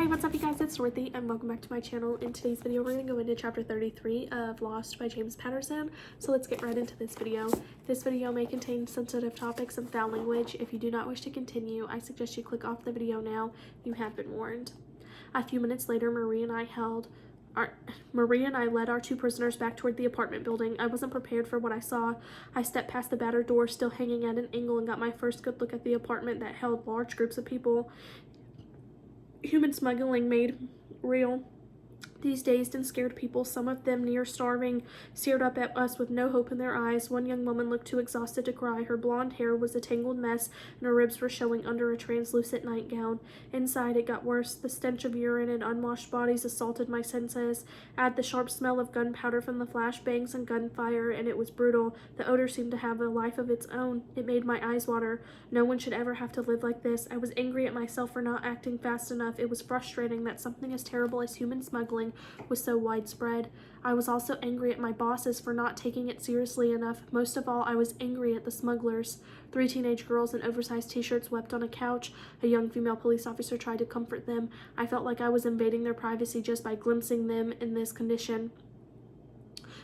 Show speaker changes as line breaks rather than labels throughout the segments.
what's up you guys, it's Ch33 and welcome back to my channel. In today's video we're going to go into chapter 33 of Lost by James Patterson. So let's get right into this video. This video may contain sensitive topics and foul language. If you do not wish to continue, I suggest you click off the video now. You have been warned. A few minutes later, Marie and I led our two prisoners back toward the apartment building. I wasn't prepared for what I saw. I stepped past the battered door still hanging at an angle and got my first good look at the apartment that held large groups of people. Human smuggling made real. These dazed and scared people, some of them near starving, stared up at us with no hope in their eyes. One young woman looked too exhausted to cry. Her blonde hair was a tangled mess, and her ribs were showing under a translucent nightgown. Inside, it got worse. The stench of urine and unwashed bodies assaulted my senses. Add the sharp smell of gunpowder from the flashbangs and gunfire, and it was brutal. The odor seemed to have a life of its own. It made my eyes water. No one should ever have to live like this. I was angry at myself for not acting fast enough. It was frustrating that something as terrible as human smuggling was so widespread. I was also angry at my bosses for not taking it seriously enough. Most of all, I was angry at the smugglers. 3 teenage girls in oversized t-shirts wept on a couch. A young female police officer tried to comfort them. I felt like I was invading their privacy just by glimpsing them in this condition.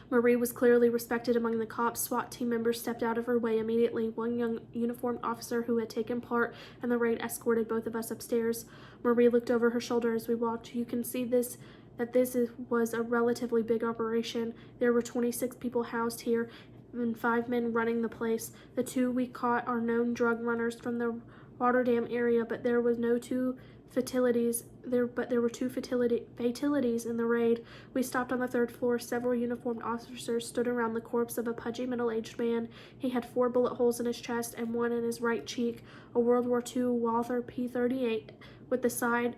Marie was clearly respected among the cops. SWAT team members stepped out of her way immediately. One young uniformed officer who had taken part in the raid escorted both of us upstairs. Marie looked over her shoulder as we walked. You can see this was a relatively big operation. There were 26 people housed here and 5 men running the place. The 2 we caught are known drug runners from the Rotterdam area, but there were two fatalities in the raid. We stopped on the 3rd floor. Several uniformed officers stood around the corpse of a pudgy middle-aged man. He had 4 bullet holes in his chest and 1 in his right cheek. A World War II Walther P38 with the slide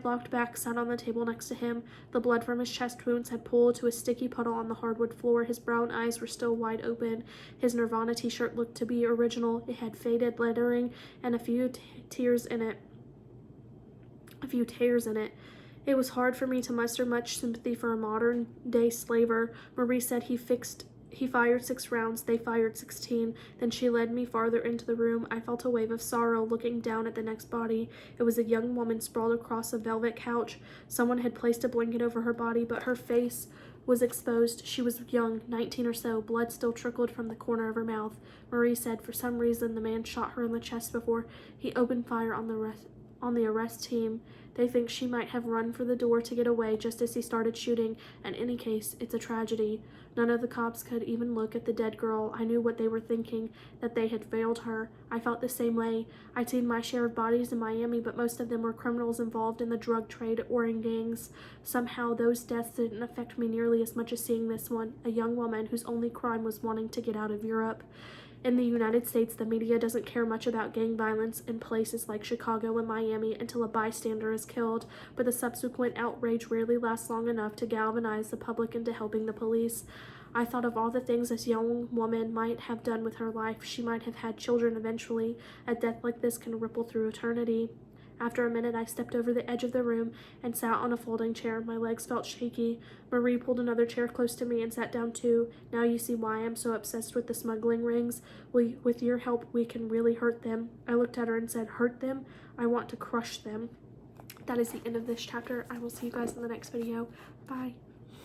locked back sat on the table next to him. The blood from his chest wounds had pooled to a sticky puddle on the hardwood floor. His brown eyes were still wide open. His Nirvana t-shirt looked to be original. It had faded lettering and a few tears in it. It was hard for me to muster much sympathy for a modern-day slaver. Marie said he fired 6 rounds. They fired 16. Then she led me farther into the room. I felt a wave of sorrow looking down at the next body. It was a young woman sprawled across a velvet couch. Someone had placed a blanket over her body, but her face was exposed. She was young, 19 or so. Blood still trickled from the corner of her mouth. Marie said for some reason the man shot her in the chest before he opened fire on the arrest team. They think she might have run for the door to get away just as he started shooting. In any case, it's a tragedy. None of the cops could even look at the dead girl. I knew what they were thinking, that they had failed her. I felt the same way. I'd seen my share of bodies in Miami, but most of them were criminals involved in the drug trade or in gangs. Somehow, those deaths didn't affect me nearly as much as seeing this one, a young woman whose only crime was wanting to get out of Europe. In the United States, the media doesn't care much about gang violence in places like Chicago and Miami until a bystander is killed, but the subsequent outrage rarely lasts long enough to galvanize the public into helping the police. I thought of all the things this young woman might have done with her life. She might have had children eventually. A death like this can ripple through eternity. After a minute, I stepped over the edge of the room and sat on a folding chair. My legs felt shaky. Marie pulled another chair close to me and sat down too. Now you see why I'm so obsessed with the smuggling rings. With your help, we can really hurt them. I looked at her and said, hurt them? I want to crush them. That is the end of this chapter. I will see you guys in the next video. Bye.